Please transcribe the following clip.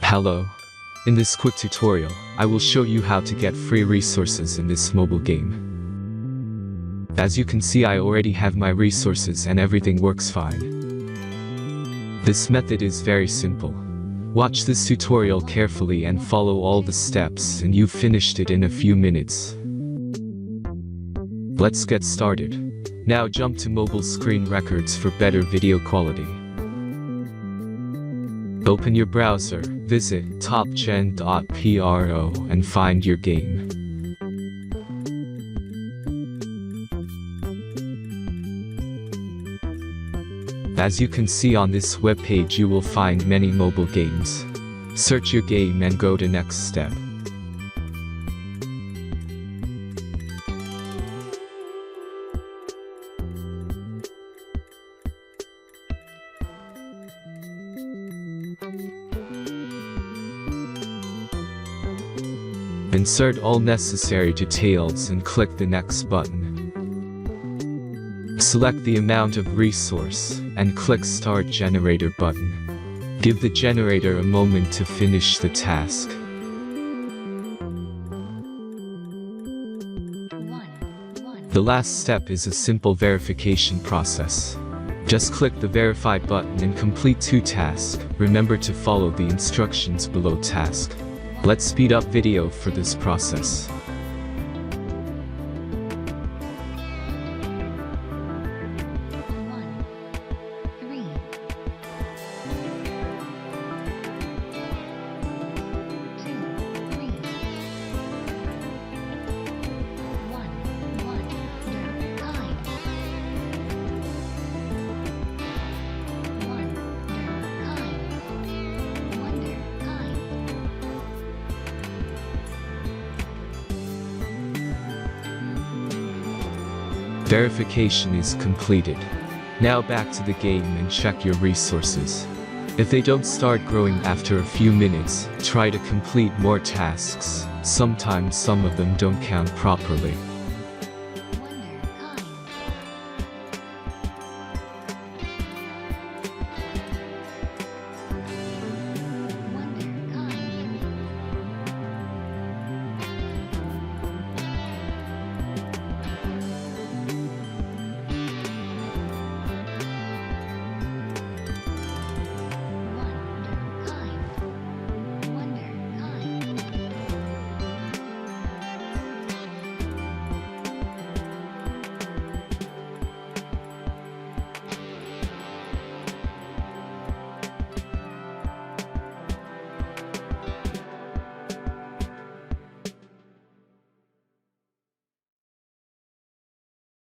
Hello. In this quick tutorial, I will show you how to get free resources in this mobile game. As you can see, I already have my resources and everything works fine. This method is very simple. Watch this tutorial carefully and follow all the steps and you've finished it in a few minutes. Let's get started. Now jump to mobile screen records for better video quality. Open your browser, visit top.Pro and find your game. As you can see on this web page, you will find many mobile games. Search your game and go to next step. Insert all necessary details and click the next button. Select the amount of resource and click Start Generator button. Give the generator a moment to finish the task. The last step is a simple verification process. Just click the Verify button and complete 2 tasks. Remember to follow the instructions below task. Let's speed up video for this process. Verification is completed. Now back to the game and check your resources. If they don't start growing after a few minutes, try to complete more tasks. Sometimes some of them don't count properly.